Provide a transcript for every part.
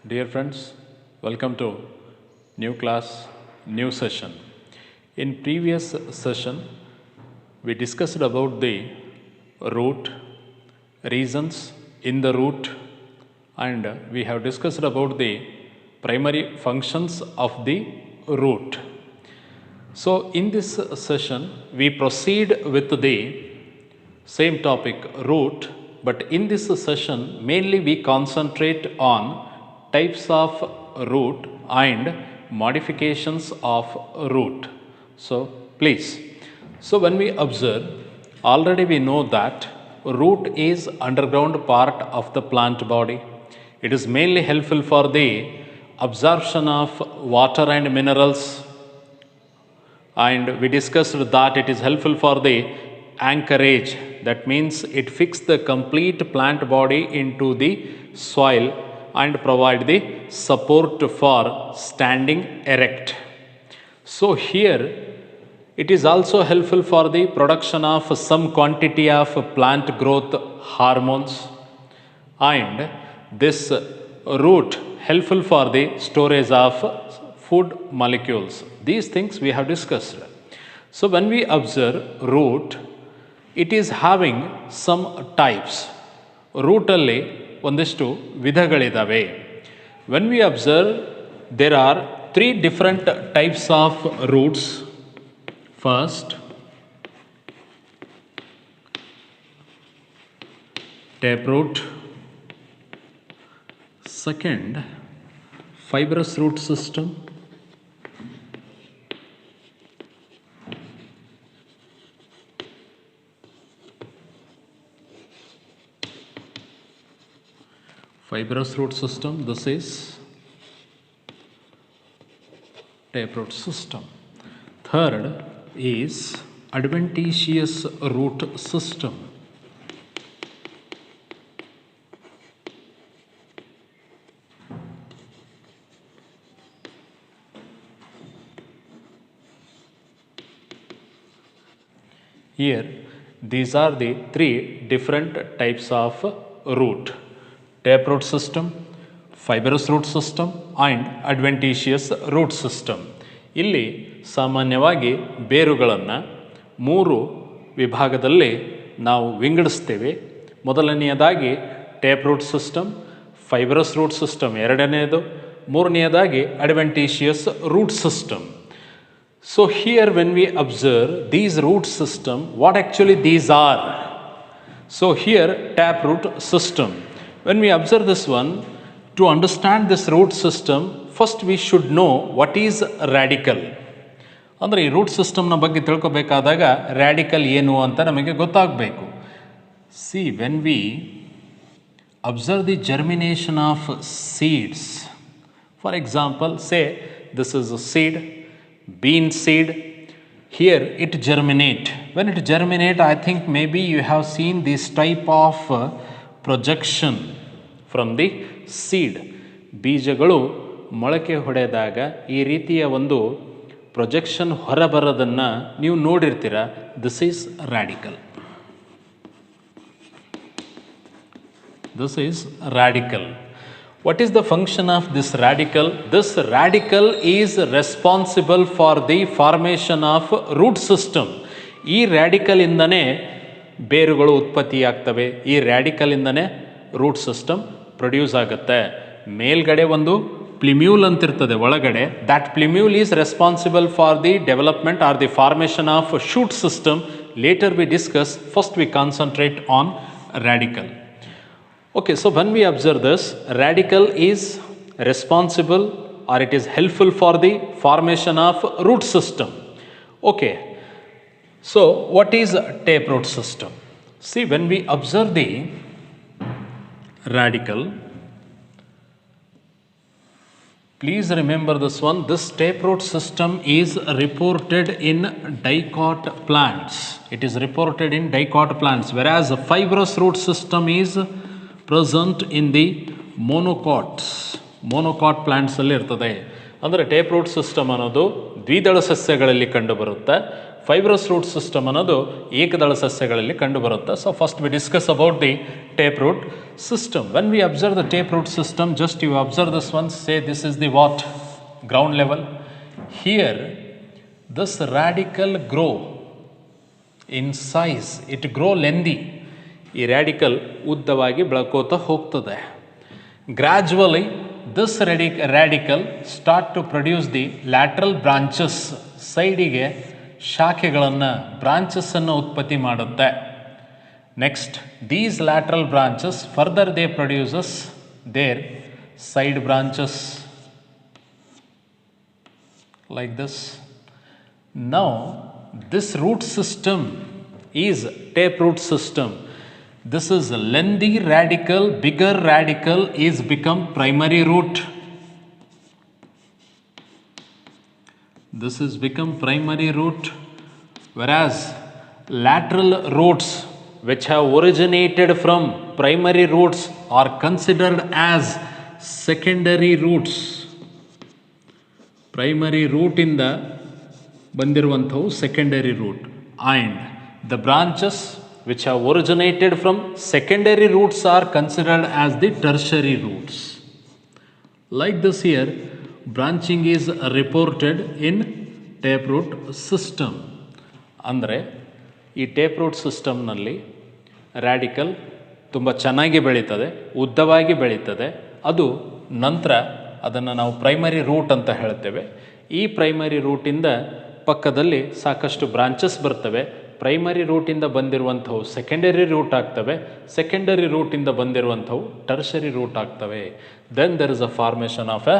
Dear friends, welcome to new class, new session. In previous session, we discussed about the root, reasons in the root, and we have discussed about the primary functions of the root. So in this session, we proceed with the same topic, root, but in this session, mainly we concentrate on types of root and modifications of root. So please, so when we observe, already we know that root is underground part of the plant body. It is mainly helpful for the absorption of water and minerals, and we discussed that it is helpful for the anchorage. That means it fixes the complete plant body into the soil and provide the support for standing erect. So here it is also helpful for the production of some quantity of plant growth hormones, and this root helpful for the storage of food molecules. These things we have discussed. So when we observe root, it is having some types. ರೂಟಲ್ಲಿ ಒಂದಿಷ್ಟು ವಿಧಗಳಿದ್ದಾವೆ. When we observe, there are three different types of roots. First, taproot. Second, fibrous root system. Fibrous root system, this is taproot system. Third is adventitious root system. Here, these are the three different types of root. Taproot system, fibrous root system and adventitious root system. ಇಲ್ಲಿ ಸಾಮಾನ್ಯವಾಗಿ ಬೇರುಗಳನ್ನು ಮೂರು ವಿಭಾಗದಲ್ಲಿ ನಾವು ವಿಂಗಡಿಸ್ತೇವೆ. ಮೊದಲನೆಯದಾಗಿ taproot system, fibrous root system ಎರಡನೆಯದು, ಮೂರನೆಯದಾಗಿ adventitious root system. So here when we observe these root system, what actually these are? So here taproot system. When we observe this one, to understand this root system, first we should know what is radical. ಅಂದರೆ ಈ root ಸಿಸ್ಟಮ್ನ ಬಗ್ಗೆ ತಿಳ್ಕೊಬೇಕಾದಾಗ radical ಏನು ಅಂತ ನಮಗೆ ಗೊತ್ತಾಗಬೇಕು. See when we observe the germination of seeds, for example say this is a seed, bean seed. Here it germinate. When it germinate, I think maybe you have seen this type of projection from the seed. ಬೀಜಗಳು ಮೊಳಕೆ ಹೊಡೆದಾಗ ಈ ರೀತಿಯ ಒಂದು projection ಹೊರಬರೋದನ್ನು ನೀವು ನೋಡಿರ್ತೀರ. This is radical. This is radical. What is the function of this radical? This radical is responsible for the formation of root system. ಈ ರ್ಯಾಡಿಕಲ್ ಇಂದನೇ ಬೇರುಗಳು ಉತ್ಪತ್ತಿಯಾಗ್ತವೆ. ಈ ರ್ಯಾಡಿಕಲ್ ಇಂದನೇ ರೂಟ್ ಸಿಸ್ಟಮ್ ಪ್ರೊಡ್ಯೂಸ್ ಆಗುತ್ತೆ. ಮೇಲ್ಗಡೆ ಒಂದು ಪ್ಲಿಮ್ಯೂಲ್ ಅಂತಿರ್ತದೆ ಒಳಗಡೆ. That plumule is responsible for the development or the formation of shoot system. Later we discuss. First we concentrate on radical. Okay, so when we observe this, radical is responsible or it is helpful for the formation of root system. Okay, so what is taproot system? See, when we observe the radical, please remember this one. This taproot system is reported in dicot plants. It is reported in dicot plants, whereas a fibrous root system is present in the monocots. Monocot ಪ್ಲ್ಯಾಂಟ್ಸಲ್ಲಿ ಇರ್ತದೆ. ಅಂದರೆ ಟೇಪ್ರೂಟ್ system ಅನ್ನೋದು ದ್ವಿದಳ ಸಸ್ಯಗಳಲ್ಲಿ ಕಂಡುಬರುತ್ತೆ. Fibrous root system ಅನ್ನೋದು ಏಕದಳ ಸಸ್ಯಗಳಲ್ಲಿ ಕಂಡುಬರುತ್ತೆ. So first we discuss about the tap root system. When we observe the tap root system, just you observe this one, say this is the what ground level. Here this radical grow in size, it grow lengthy. ಈ radical ಉದ್ದವಾಗಿ ಬೆಳ್ಕೋತಾ ಹೋಗ್ತದೆ. Gradually this radical start to produce the lateral branches, ಸೈಡಿಗೆ ಶಾಖೆಗಳನ್ನು, ಬ್ರಾಂಚಸ್ಸನ್ನು ಉತ್ಪತ್ತಿ ಮಾಡುತ್ತೆ. Next these lateral branches further they produces their side branches like this. Now this root system is tape root system. This is lengthy radical, bigger radical is become primary root. This is become primary root, whereas lateral roots which have originated from primary roots are considered as secondary roots. Primary ರೂಟಿಂದ ಬಂದಿರುವಂಥವು secondary root, and the branches which have originated from secondary roots are considered as the tertiary roots. Like this here branching is reported in tap root system. ಅಂದರೆ ಈ tape root ಸಿಸ್ಟಮ್ನಲ್ಲಿ radical ತುಂಬ ಚೆನ್ನಾಗಿ ಬೆಳೀತದೆ, ಉದ್ದವಾಗಿ ಬೆಳೀತದೆ. ಅದು ನಂತರ ಅದನ್ನು ನಾವು ಪ್ರೈಮರಿ ರೂಟ್ ಅಂತ ಹೇಳ್ತೇವೆ. ಈ ಪ್ರೈಮರಿ ರೂಟಿಂದ ಪಕ್ಕದಲ್ಲಿ ಸಾಕಷ್ಟು ಬ್ರಾಂಚಸ್ ಬರ್ತವೆ. ಪ್ರೈಮರಿ ರೂಟಿಂದ ಬಂದಿರುವಂಥವು ಸೆಕೆಂಡರಿ ರೂಟ್ ಆಗ್ತವೆ, ಸೆಕೆಂಡರಿ ರೂಟಿಂದ ಬಂದಿರುವಂಥವು ಟರ್ಷರಿ ರೂಟ್ ಆಗ್ತವೆ. Then there is a formation of a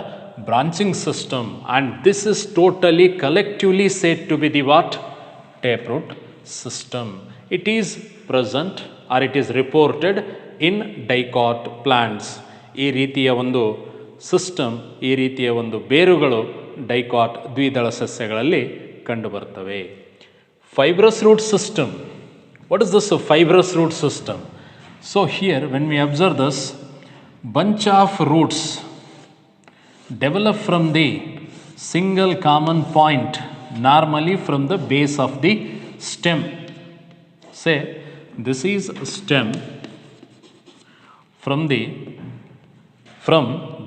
branching system, and this is totally collectively said to be the what tap root system. It is present or it is reported in dicot plants. ಈ ರೀತಿಯ ಒಂದು system, ಈ ರೀತಿಯ ಒಂದು ಬೇರುಗಳು dicot ದ್ವಿದಳ ಸಸ್ಯಗಳಲ್ಲಿ ಕಂಡುಬರ್ತವೆ. Fibrous root system. What is this fibrous root system? So here when we observe this bunch of roots develop from the single common point, normally from the base of the stem. Say this is stem. From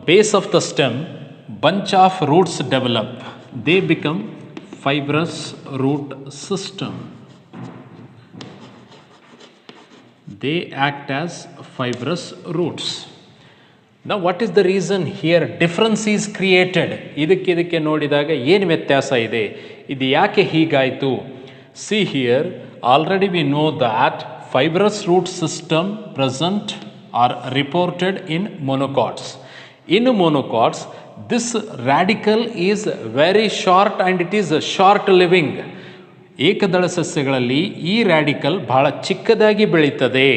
base of the stem, bunch of roots develop. They become fibrous root system. They act as fibrous roots. Now what is the reason here difference is created? ಇದಕ್ಕೆ ನೋಡಿದಾಗ ಏನು ವ್ಯತ್ಯಾಸ ಇದೆ, ಇದು ಯಾಕೆ ಹೀಗಾಯಿತು? See here, already we know that fibrous root system present are reported in monocots. In monocots, this radical is very short and it is short living. ಏಕದಳ ಸಸ್ಯಗಳಲ್ಲಿ ಈ ರ್ಯಾಡಿಕಲ್ ಬಹಳ ಚಿಕ್ಕದಾಗಿ ಬೆಳೀತದೆ.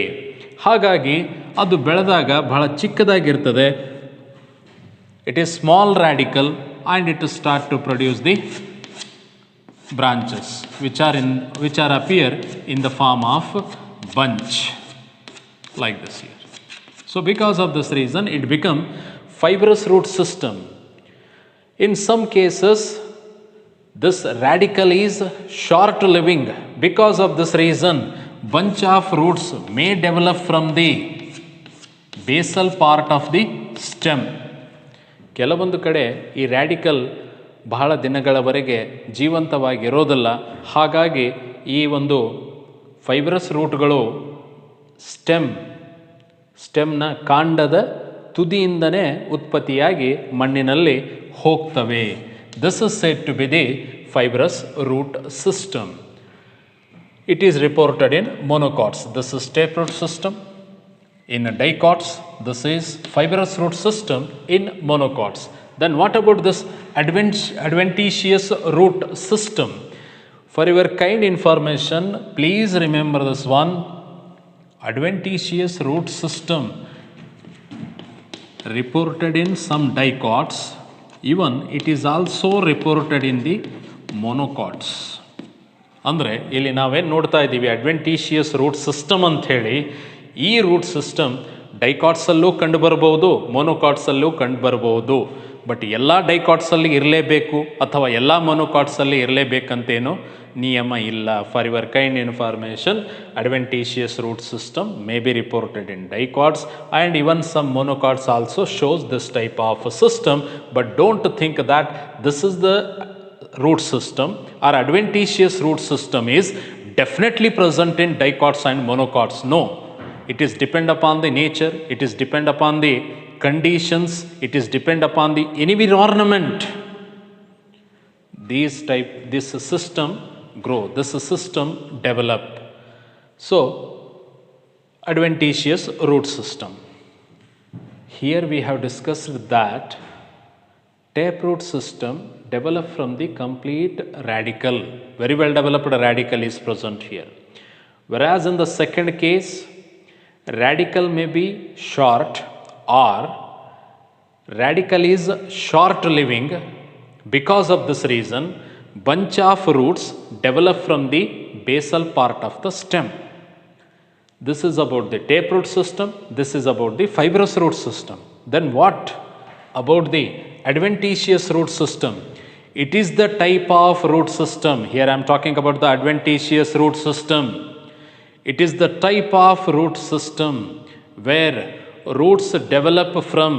ಹಾಗಾಗಿ ಅದು ಬೆಳೆದಾಗ ಬಹಳ ಚಿಕ್ಕದಾಗಿರ್ತದೆ. It is small radical and it start to produce the branches which are appear in the form of bunch like this here. So because of this reason it become fibrous root system. In some cases this radical is short living. Because of this reason bunch of roots may develop from the basal part of the stem. ಕೆಲವೊಂದು ಕಡೆ ಈ radical ಬಹಳ ದಿನಗಳವರೆಗೆ ಜೀವಂತವಾಗಿರೋದಿಲ್ಲ. ಹಾಗಾಗಿ ಈ ಒಂದು fibrous ರೂಟ್ಗಳು ಸ್ಟೆಮ್ನ ಕಾಂಡದ ತುದಿಯಿಂದನೇ ಉತ್ಪತ್ತಿಯಾಗಿ ಮಣ್ಣಿನಲ್ಲಿ ಹೋಗ್ತವೆ. This is said to be the fibrous root system. It is reported in monocots. This is tape root system. In dicots, this is fibrous root system in monocots. Then what about this adventitious root system? For your kind information, please remember this one. Adventitious root system reported in some dicots. Even it is also reported in the monocots. ಅಂದರೆ ಇಲ್ಲಿ ನಾವೇನು ನೋಡ್ತಾ ಇದ್ದೀವಿ, adventitious root system ಅಂಥೇಳಿ. ಈ root system ಡೈಕಾಟ್ಸಲ್ಲೂ ಕಂಡು ಬರಬಹುದು, ಮೊನೊಕಾಟ್ಸಲ್ಲೂ ಕಂಡು ಬರಬಹುದು. ಬಟ್ ಎಲ್ಲ ಡೈಕಾಟ್ಸಲ್ಲಿ ಇರಲೇಬೇಕು ಅಥವಾ ಎಲ್ಲ ಮೊನೊಕಾಟ್ಸಲ್ಲಿ ಇರಲೇಬೇಕಂತೇನು ನಿಯಮ ಇಲ್ಲ. For your kind information, adventitious root system may be reported in dicots and even some monocots also shows this type of system. But don't think that this is the root system or adventitious root system is definitely present in dicots and monocots. No, it is depend upon the nature, it is depend upon the conditions, it is depend upon the environment. This system grow, this system develop. So adventitious root system. Here we have discussed that taproot system developed from the complete radical, very well developed radical is present here. Whereas in the second case, radical may be short or radical is short living. Because of this reason, bunch of roots develop from the basal part of the stem. This is about the taproot system, this is about the fibrous root system. Then what about the adventitious root system? It is the type of root system. Here I am talking about the adventitious root system. It is the type of root system where roots develop from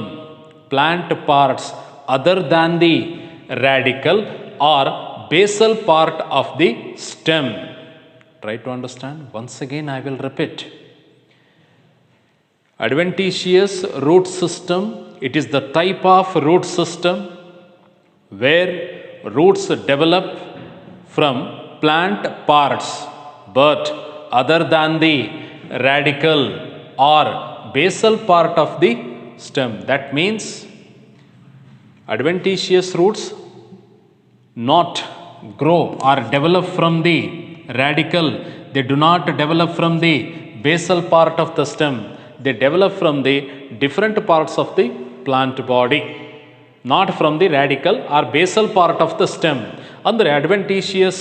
plant parts other than the radical or basal part of the stem. Try to understand. Once again I will repeat. Adventitious root system, it is the type of root system where roots develop from plant parts but other than the radical or basal part of the stem. That means adventitious roots not grow or develop from the radical, they do not develop from the basal part of the stem, they develop from the different parts of the plant body, not from the radical or basal part of the stem. ಅಂದರೆ adventitious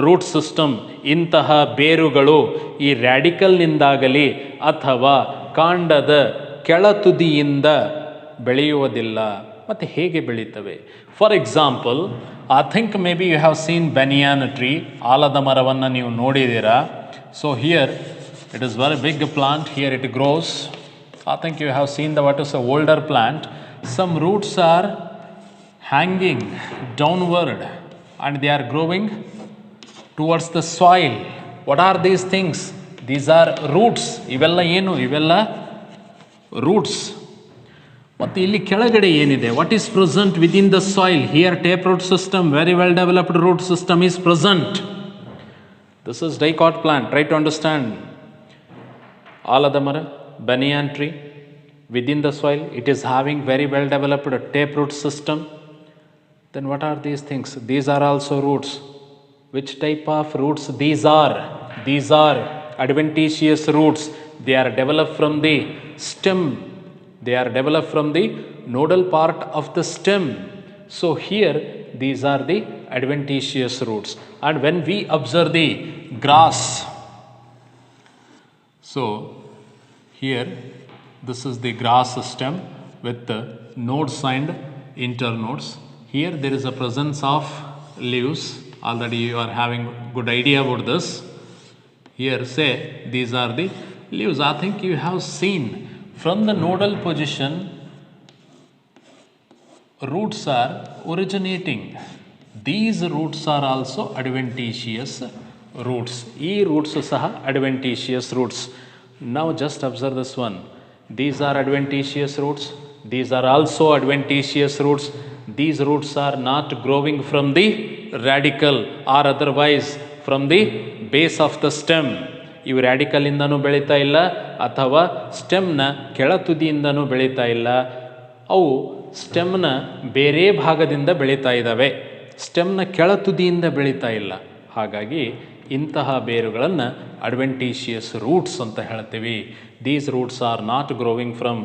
root system ಇಂತಹ ಬೇರುಗಳು ಈ ರ್ಯಾಡಿಕಲ್ನಿಂದಾಗಲಿ ಅಥವಾ ಕಾಂಡದ ಕೆಳತುದಿಯಿಂದ ಬೆಳೆಯುವುದಿಲ್ಲ. ಮತ್ತು ಹೇಗೆ ಬೆಳೀತವೆ? For example, I think may be you have seen banyan tree, ಆಲದ ಮರವನ್ನು ನೀವು ನೋಡಿದ್ದೀರಾ. So here it is very big plant, here it grows. I think you have seen the what is a older plant. Some roots are hanging downward and they are growing towards the soil. What are these things? These are roots. ಇವೆಲ್ಲ ಏನು? ಇವೆಲ್ಲ roots. ಮತ್ತು ಇಲ್ಲಿ ಕೆಳಗಡೆ ಏನಿದೆ? What is present within the soil? Here taproot system, very well developed root system is present. This is dicot plant. Try to understand. ಆಲದ ಮರ, banyan tree. Within the soil, it is having very well developed taproot system. Then what are these things? These are also roots. Which type of roots these are? These are adventitious roots. They are developed from the stem. They are developed from the nodal part of the stem. So here these are the adventitious roots. And when we observe the grass, so here this is the grass stem with the nodes and internodes. Here there is a presence of leaves. Already you are having good idea about this. Here say these are the leaves. I think you have seen from the nodal position roots are originating. These roots are also adventitious roots. E roots saha adventitious roots. Now just observe this one. These are adventitious roots. These are also adventitious roots. These roots are not growing from the radical or otherwise from the base of the stem. ಇವು ರ್ಯಾಡಿಕಲಿಂದನೂ ಬೆಳೀತಾ ಇಲ್ಲ ಅಥವಾ ಸ್ಟೆಮ್ನ ಕೆಳತುದಿಯಿಂದನೂ ಬೆಳೀತಾ ಇಲ್ಲ. ಅವು ಸ್ಟೆಮ್ನ ಬೇರೆ ಭಾಗದಿಂದ ಬೆಳೀತಾ ಇದ್ದಾವೆ, ಸ್ಟೆಮ್ನ ಕೆಳತುದಿಯಿಂದ ಬೆಳೀತಾ ಇಲ್ಲ. ಹಾಗಾಗಿ ಇಂತಹ ಬೇರುಗಳನ್ನು adventitious roots ಅಂತ ಹೇಳ್ತೀವಿ. These roots are not growing from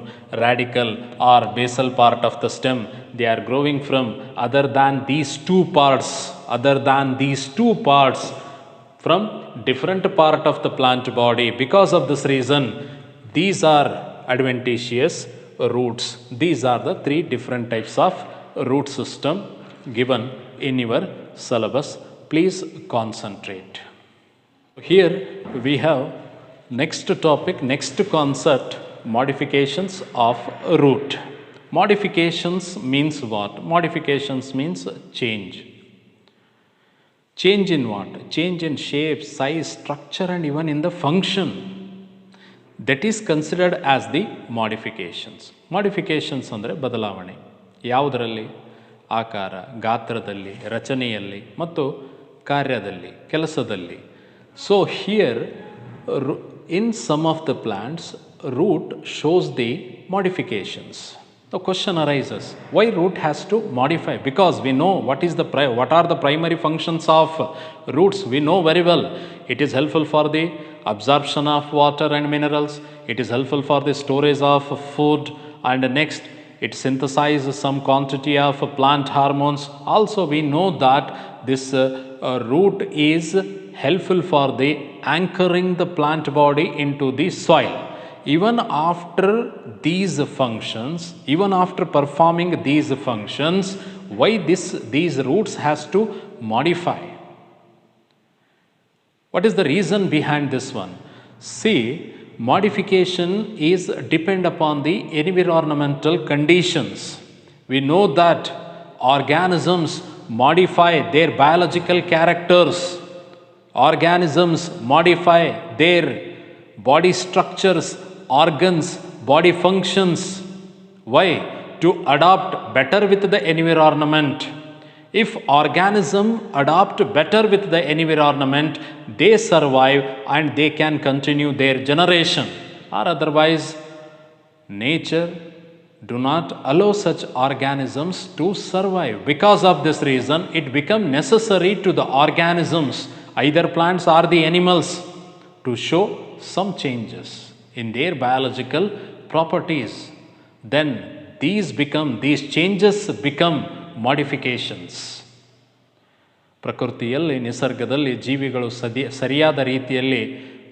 radical or basal part of the stem. They are growing from other than these two parts, from different part of the plant body. Because of this reason, these are adventitious roots. These are the three different types of root system given in your syllabus. Please concentrate. Here we have next topic, next concept, modifications of root. Modifications means what? Modifications means change. Change in what? Change in shape, size, structure and even in the function. That is considered as the modifications. Modifications ಅಂದರೆ ಬದಲಾವಣೆ. ಯಾವುದರಲ್ಲಿ? ಆಕಾರ, ಗಾತ್ರದಲ್ಲಿ, ರಚನೆಯಲ್ಲಿ ಮತ್ತು ಕಾರ್ಯದಲ್ಲಿ, ಕೆಲಸದಲ್ಲಿ. So here in some of the plants root shows the modifications. The question arises, why root has to modify? Because we know what are the primary functions of roots. We know very well. It is helpful for the absorption of water and minerals. It is helpful for the storage of food, and next it synthesizes some quantity of plant hormones. Also we know that this root is helpful for the anchoring the plant body into the soil. Even after these functions, even after performing these functions, why these roots has to modify? What is the reason behind this one? See, modification is depend upon the environmental conditions. We know that organisms modify their biological characters. Organisms modify their body structures, organs, body functions. Why? To adapt better with the environment. If organism adapt better with the environment, they survive and they can continue their generation. Or otherwise, nature do not allow such organisms to survive. Because of this reason, it become necessary to the organisms, either plants or the animals, to show some changes in their biological properties. Then these changes become modifications. ಪ್ರಕೃತಿಯಲ್ಲಿ, ನಿಸರ್ಗದಲ್ಲಿ ಜೀವಿಗಳು ಸರಿಯಾದ ರೀತಿಯಲ್ಲಿ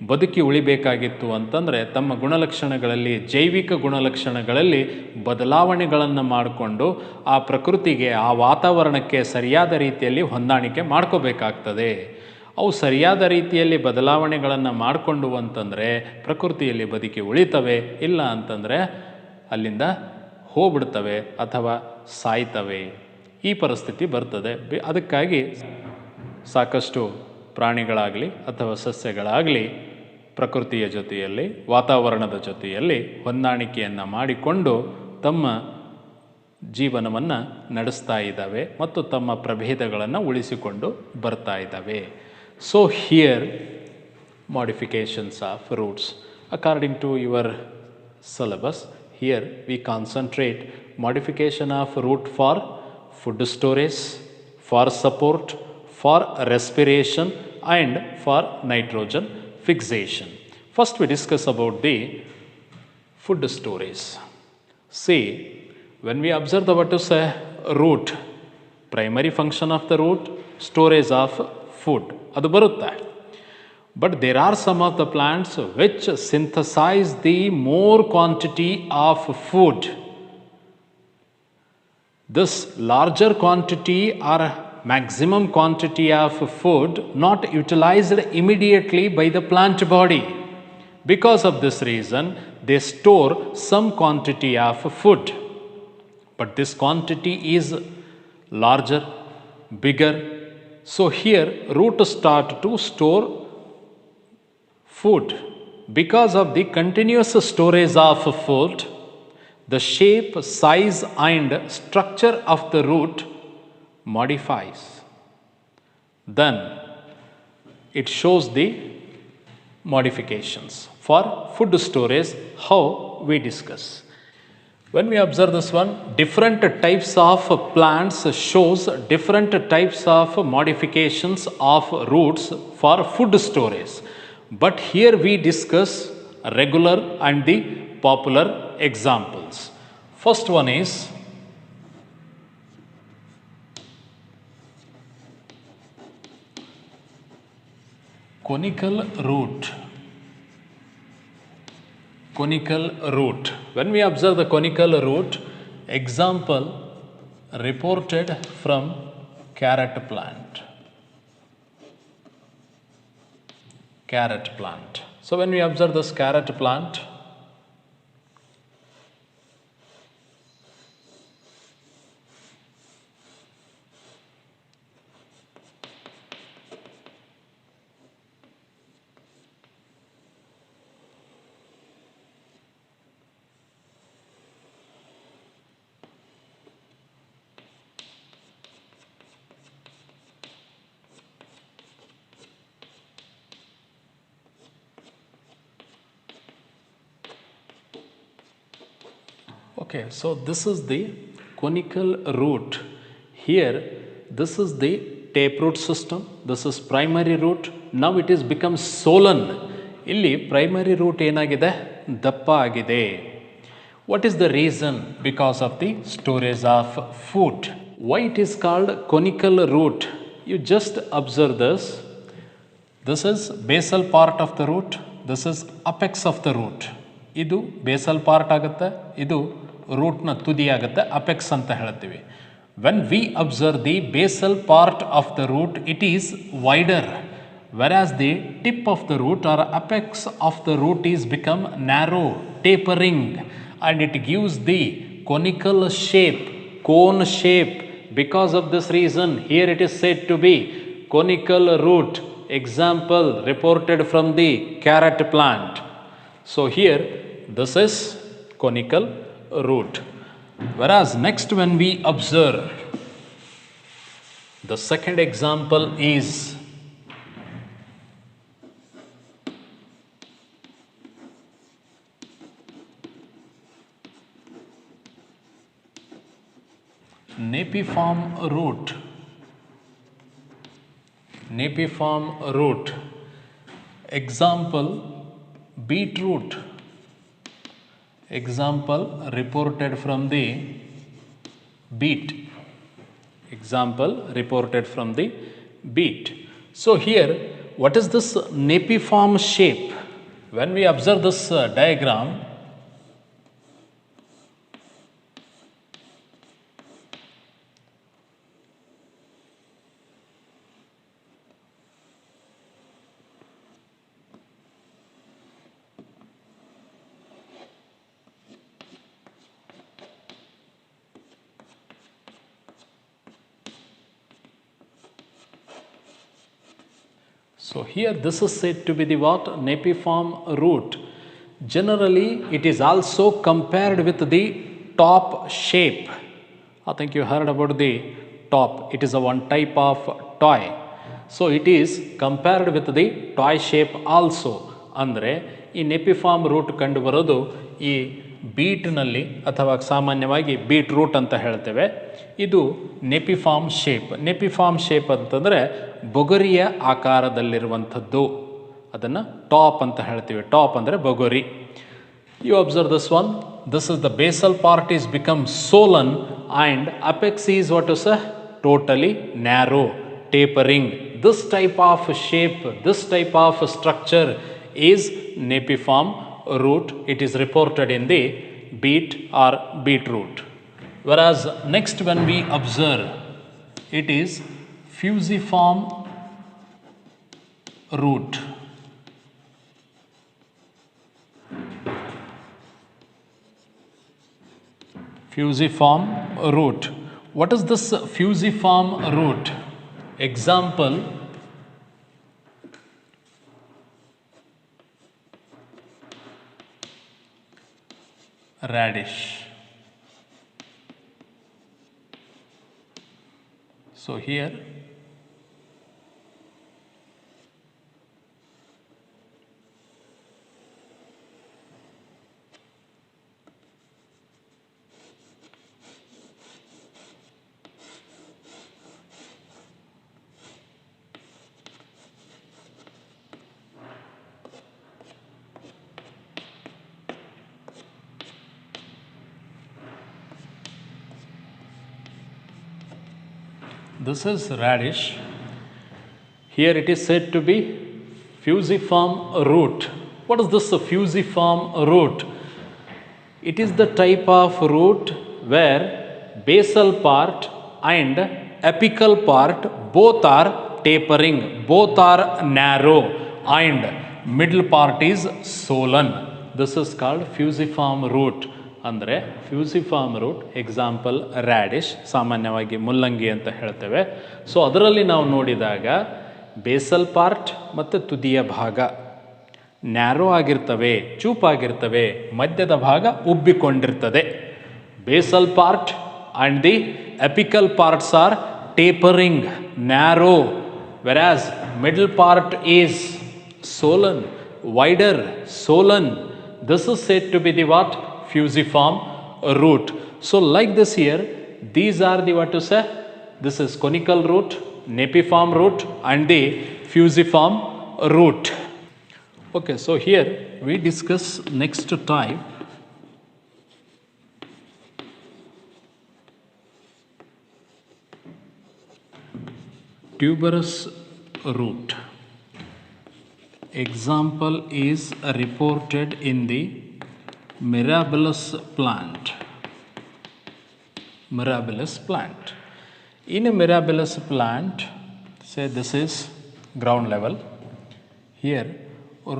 ಬದುಕಿ ಉಳಿಬೇಕಾಗಿತ್ತು ಅಂತಂದರೆ ತಮ್ಮ ಗುಣಲಕ್ಷಣಗಳಲ್ಲಿ, ಜೈವಿಕ ಗುಣಲಕ್ಷಣಗಳಲ್ಲಿ ಬದಲಾವಣೆಗಳನ್ನು ಮಾಡಿಕೊಂಡು ಆ ಪ್ರಕೃತಿಗೆ, ಆ ವಾತಾವರಣಕ್ಕೆ ಸರಿಯಾದ ರೀತಿಯಲ್ಲಿ ಹೊಂದಾಣಿಕೆ ಮಾಡ್ಕೋಬೇಕಾಗ್ತದೆ. ಅವು ಸರಿಯಾದ ರೀತಿಯಲ್ಲಿ ಬದಲಾವಣೆಗಳನ್ನು ಮಾಡಿಕೊಂಡು ಅಂತಂದರೆ ಪ್ರಕೃತಿಯಲ್ಲಿ ಬದುಕಿ ಉಳಿತವೆ, ಇಲ್ಲ ಅಂತಂದರೆ ಅಲ್ಲಿಂದ ಹೋಗ್ಬಿಡ್ತವೆ ಅಥವಾ ಸಾಯ್ತವೆ. ಈ ಪರಿಸ್ಥಿತಿ ಬರ್ತದೆ. ಅದಕ್ಕಾಗಿ ಸಾಕಷ್ಟು ಪ್ರಾಣಿಗಳಾಗಲಿ ಅಥವಾ ಸಸ್ಯಗಳಾಗಲಿ ಪ್ರಕೃತಿಯ ಜೊತೆಯಲ್ಲಿ, ವಾತಾವರಣದ ಜೊತೆಯಲ್ಲಿ ಹೊಂದಾಣಿಕೆಯನ್ನು ಮಾಡಿಕೊಂಡು ತಮ್ಮ ಜೀವನವನ್ನು ನಡೆಸ್ತಾ ಇದ್ದಾವೆ ಮತ್ತು ತಮ್ಮ ಪ್ರಭೇದಗಳನ್ನು ಉಳಿಸಿಕೊಂಡು ಬರ್ತಾ ಇದ್ದಾವೆ. So here modifications of roots. According to your syllabus, here we concentrate modification of root for food storage, for support, for respiration and for nitrogen fixation. First we discuss about the food storage. See, when we observe the what is a root, primary function of the root, storage of food, ಅದು ಬರುತ್ತೆ. But there are some of the plants which synthesize the more quantity of food. This larger quantity or maximum quantity of food not utilized immediately by the plant body. Because of this reason, they store some quantity of food. But this quantity is larger, bigger. So here root start to store food. Because of the continuous storage of food, the shape, size and structure of the root modifies. Then it shows the modifications. For food storage, how we discuss. When we observe this one, different types of plants shows different types of modifications of roots for food storage. But here we discuss regular and the popular examples. First one is conical root. conical root. When we observe the conical root, example reported from carrot plant. Carrot plant. So when we observe this carrot plant, okay, so this is the conical root. Here, this is the taproot system. This is primary root. Now it is become swollen. Illi primary root ಏನಾಗಿದೆ ದಪ್ಪ ಆಗಿದೆ. What is the reason? Because of the storage of food. Why it is called conical root? You just observe this. This is basal part of the root. This is apex of the root. ಇದು basal part ಆಗುತ್ತೆ, ಇದು ರೂಟ್ನ ತುದಿ ಆಗುತ್ತೆ, apex ಅಂತ ಹೇಳ್ತೀವಿ. When we observe the basal part of the root, it is wider, whereas the tip of the root or apex of the root is become narrow, tapering, and it gives the conical shape, cone shape. Because of this reason, here it is said to be conical root. Example reported from the carrot plant. So here this is conical root. Whereas next when we observe, the second example is napiform root. Napiform root. Example beetroot. Example reported from the beet. Example reported from the beet. So here, what is this napiform shape? When we observe this diagram, so here this is said to be the what? Napiform root. Generally, it is also compared with the top shape. I think you heard about the top. It is a one type of toy. So it is compared with the toy shape also. ಅಂದರೆ ಈ ನೆಪಿಫಾರ್ಮ್ root ಕಂಡು ಬರೋದು ಈ ಬೀಟ್ನಲ್ಲಿ ಅಥವಾ ಸಾಮಾನ್ಯವಾಗಿ beet root ಅಂತ ಹೇಳ್ತೇವೆ. ಇದು ನೆಪಿಫಾರ್ಮ್ ಶೇಪ್. ನೆಪಿಫಾರ್ಮ್ ಶೇಪ್ ಅಂತಂದರೆ ಬೊಗರಿಯ ಆಕಾರದಲ್ಲಿರುವಂಥದ್ದು, ಅದನ್ನು ಟಾಪ್ ಅಂತ ಹೇಳ್ತೀವಿ. ಟಾಪ್ ಅಂದರೆ ಬೊಗರಿ. You observe this one. This is the basal part is become swollen and apex is what is totally narrow, tapering. This type of shape, this type of structure is napiform root. It is reported in the beet or beetroot. Whereas next when we observe, it is fusiform root. Fusiform root. What is this fusiform root? Example radish. So here this is radish. Here it is said to be fusiform root. What is this fusiform root? It is the type of root where basal part and apical part both are tapering, both are narrow, and middle part is swollen. This is called fusiform root. ಅಂದರೆ ಫ್ಯೂಸಿಫಾರ್ಮ್ root example radish, ಸಾಮಾನ್ಯವಾಗಿ ಮುಲ್ಲಂಗಿ ಅಂತ ಹೇಳ್ತೇವೆ. So ಅದರಲ್ಲಿ ನಾವು ನೋಡಿದಾಗ basal part ಮತ್ತು ತುದಿಯ ಭಾಗ ನ್ಯಾರೋ ಆಗಿರ್ತವೆ, ಚೂಪಾಗಿರ್ತವೆ, ಮಧ್ಯದ ಭಾಗ ಉಬ್ಬಿಕೊಂಡಿರ್ತದೆ. Basal part and the apical parts are tapering, narrow, versus middle part is swollen, wider, swollen. This is said to be the what? Fusiform root. So like this here, these are the what to say? This is conical root, napiform root and the fusiform root. Okay, so here we discuss next type. Tuberous root. Example is reported in the Mirabilis plant. Mirabilis plant. In a Mirabilis plant, say this is ground level. Here,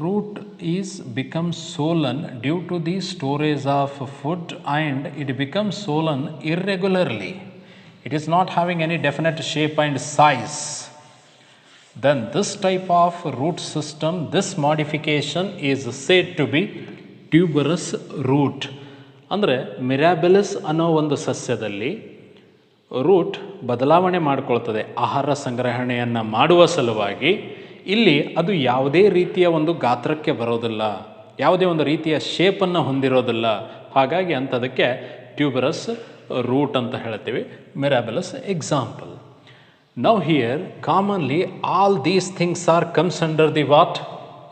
root is becomes swollen due to the storage of food, and it becomes swollen irregularly. It is not having any definite shape and size. Then this type of root system, this modification is said to be tuberous root. ಅಂದರೆ ಮಿರಾಬಿಲಿಸ್ ಅನ್ನೋ ಒಂದು ಸಸ್ಯದಲ್ಲಿ root ಬದಲಾವಣೆ ಮಾಡಿಕೊಳ್ತದೆ ಆಹಾರ ಸಂಗ್ರಹಣೆಯನ್ನು ಮಾಡುವ ಸಲುವಾಗಿ. ಇಲ್ಲಿ ಅದು ಯಾವುದೇ ರೀತಿಯ ಒಂದು ಗಾತ್ರಕ್ಕೆ ಬರೋದಿಲ್ಲ, ಯಾವುದೇ ಒಂದು ರೀತಿಯ ಶೇಪನ್ನು ಹೊಂದಿರೋದಿಲ್ಲ. ಹಾಗಾಗಿ ಅಂಥದಕ್ಕೆ ಟ್ಯೂಬರಸ್ ರೂಟ್ ಅಂತ ಹೇಳ್ತೀವಿ. ಮಿರಾಬಿಲಿಸ್ example. Now here commonly all these things are comes under the what?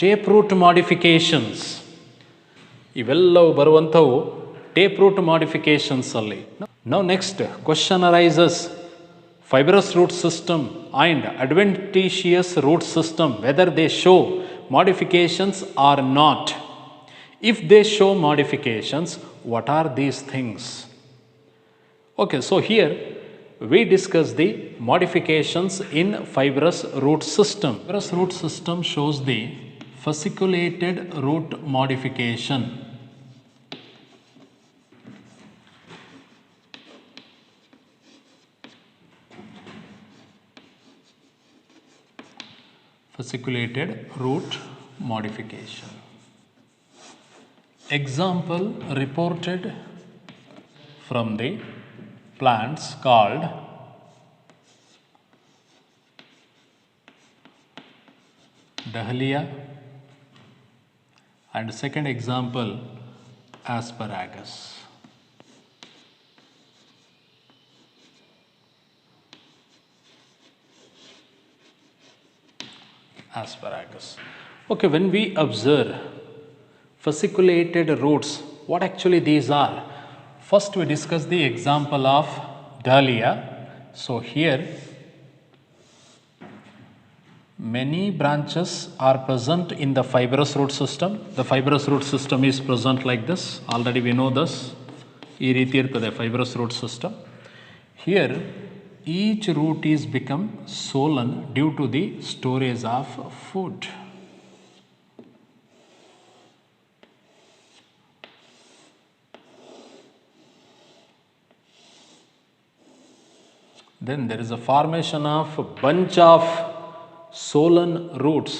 Taproot modifications. ಇವೆಲ್ಲವೂ ಬರುವಂಥವು ಟೇಪ್ ರೂಟ್ ಮಾಡಿಫಿಕೇಶನ್ಸ್ ಅಲ್ಲಿ. Now next question arises, fibrous root system and adventitious root system, whether they show modifications or not. If they show modifications, what are these things? Okay, so here we discuss the modifications in fibrous root system. Fibrous root system shows the fasciculated root modification. Fasciculated root modification. Example reported from the plants called Dahlia, and second example asparagus. Asparagus. Okay, when we observe fasciculated roots, what actually these are? First we discuss the example of dahlia. So here many branches are present in the fibrous root system. The fibrous root system is present like this. Already we know this. ಈ ರೀತಿ ಇರ್ತದೆ fibrous root system. Here each root is become swollen due to the storage of food. Then there is a formation of a bunch of swollen roots.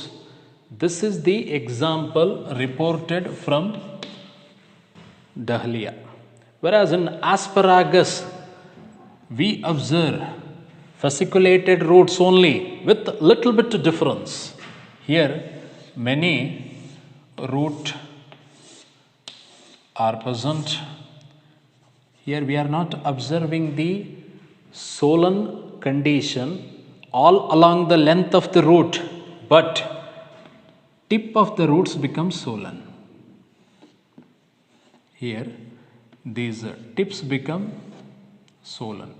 This is the example reported from dahlia. Whereas in asparagus, we observe fasciculated roots only with little bit difference. Here many root are present. Here we are not observing the swollen condition all along the length of the root, but tip of the roots becomes swollen. Here these tips become swollen.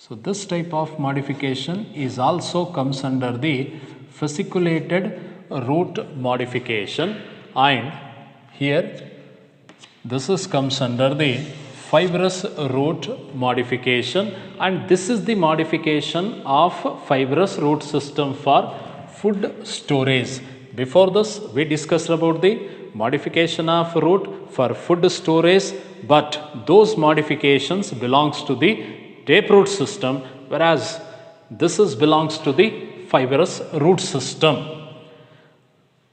So this type of modification is also comes under the fasciculated root modification, and here this is comes under the fibrous root modification, and this is the modification of fibrous root system for food storage. Before this we discussed about the modification of root for food storage, but those modifications belongs to the taproot system, whereas this is belongs to the fibrous root system.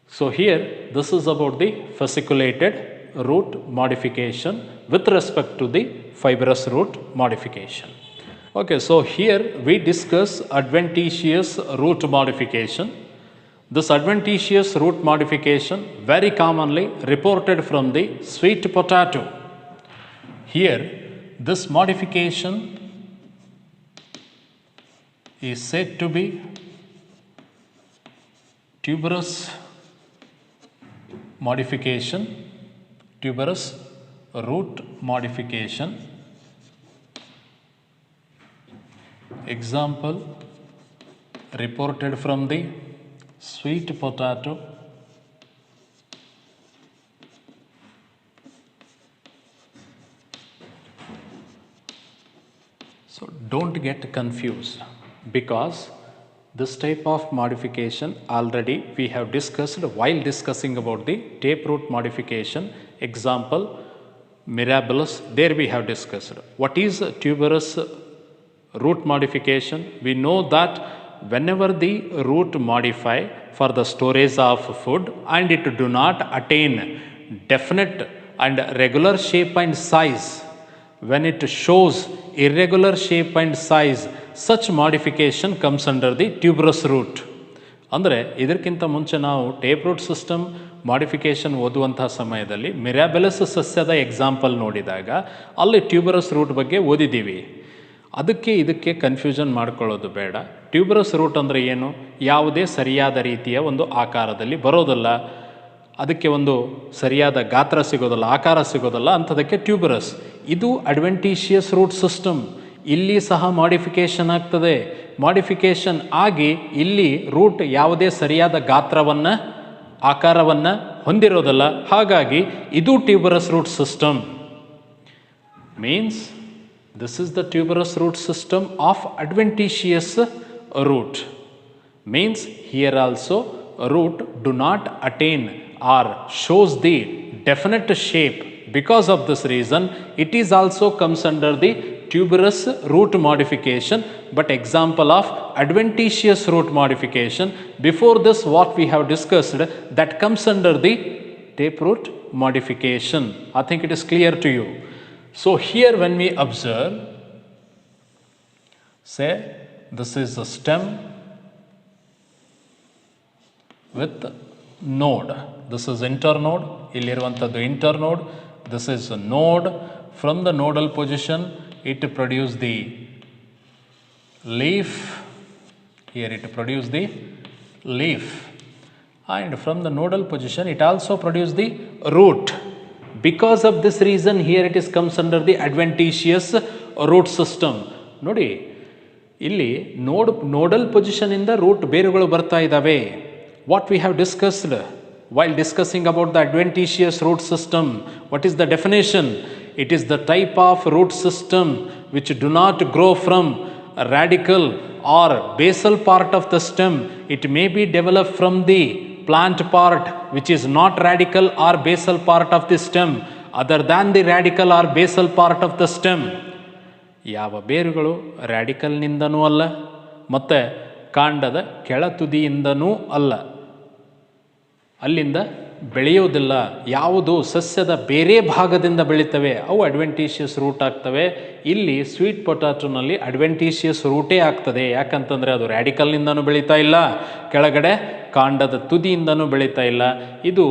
So here this is about the fasciculated root modification with respect to the fibrous root modification. Okay, so here we discuss adventitious root modification. This adventitious root modification very commonly reported from the sweet potato. Here this modification is said to be tuberous modification, tuberous root modification. Example reported from the sweet potato. So don't get confused, because this type of modification already we have discussed while discussing about the taproot modification. Example mirabilis, there we have discussed. What is tuberous root modification? We know that whenever the root modify for the storage of food and it do not attain definite and regular shape and size, when it shows irregular shape and size, such modification comes under the tuberous root. ಅಂದರೆ ಇದಕ್ಕಿಂತ ಮುಂಚೆ ನಾವು tape root system modification ಓದುವಂತಹ ಸಮಯದಲ್ಲಿ ಮಿರಾಬೆಲಸ್ ಸಸ್ಯದ example ನೋಡಿದಾಗ ಅಲ್ಲಿ tuberous root ಬಗ್ಗೆ ಓದಿದ್ದೀವಿ. ಅದಕ್ಕೆ ಇದಕ್ಕೆ ಕನ್ಫ್ಯೂಷನ್ ಮಾಡ್ಕೊಳ್ಳೋದು ಬೇಡ. ಟ್ಯೂಬರಸ್ ರೂಟ್ ಅಂದರೆ ಏನು? ಯಾವುದೇ ಸರಿಯಾದ ರೀತಿಯ ಒಂದು ಆಕಾರದಲ್ಲಿ ಬರೋದಲ್ಲ, ಅದಕ್ಕೆ ಒಂದು ಸರಿಯಾದ ಗಾತ್ರ ಸಿಗೋದಲ್ಲ, ಆಕಾರ ಸಿಗೋದಲ್ಲ, ಅಂಥದಕ್ಕೆ ಟ್ಯೂಬರಸ್. ಇದು ಅಡ್ವೆಂಟಿಷಿಯಸ್ ರೂಟ್ ಸಿಸ್ಟಮ್. ಇಲ್ಲಿ ಸಹ ಮಾಡಿಫಿಕೇಷನ್ ಆಗ್ತದೆ. ಮಾಡಿಫಿಕೇಷನ್ ಆಗಿ ಇಲ್ಲಿ ರೂಟ್ ಯಾವುದೇ ಸರಿಯಾದ ಗಾತ್ರವನ್ನು ಆಕಾರವನ್ನು ಹೊಂದಿರೋದಲ್ಲ. ಹಾಗಾಗಿ ಇದು tuberous root system. Means this is the tuberous root system of adventitious root. Means here also root do not attain or shows the definite shape. Because of this reason it is also comes under the tuberous root modification. But example of adventitious root modification, before this what we have discussed, that comes under the taproot modification. I think it is clear to you. So here when we observe, say this is a stem with node. This is internode. Illiruvantadu internode. This is a node. From the nodal position it produces the leaf. Here it produces the leaf. And from the nodal position it also produces the root. Because of this reason here it is comes under the adventitious root system. ನೋಡಿ, ಇಲ್ಲಿ nodal position ಇಂದ root ಬೇರುಗಳು ಬರ್ತಾ ಇದ್ದಾವೆ. What we have discussed while discussing about the adventitious root system. What is the definition? It is the type of root system which do not grow from a radical or basal part of the stem. It may be developed from the plant part which is not radical or basal part of the stem, other than the radical or basal part of the stem. ಯಾವ ಬೇರುಗಳು ರ್ಯಾಡಿಕಲ್ನಿಂದನೂ ಅಲ್ಲ ಮತ್ತು ಕಾಂಡದ ಕೆಳ ತುದಿಯಿಂದನೂ ಅಲ್ಲ, ಅಲ್ಲಿಂದ ಬೆಳೆಯೋದಿಲ್ಲ. ಯಾವುದು ಸಸ್ಯದ ಬೇರೆ ಭಾಗದಿಂದ ಬೆಳೀತವೆ ಅವು ಅಡ್ವೆಂಟಿಷಿಯಸ್ ರೂಟ್ ಆಗ್ತವೆ. ಇಲ್ಲಿ ಸ್ವೀಟ್ ಪೊಟ್ಯಾಟೋನಲ್ಲಿ ಅಡ್ವೆಂಟಿಷಿಯಸ್ ರೂಟೇ ಆಗ್ತದೆ. ಯಾಕಂತಂದರೆ ಅದು ರ್ಯಾಡಿಕಲ್ನಿಂದನೂ ಬೆಳೀತಾ ಇಲ್ಲ, ಕೆಳಗಡೆ ಕಾಂಡದ ತುದಿಯಿಂದನೂ ಬೆಳೀತಾ ಇಲ್ಲ. ಇದು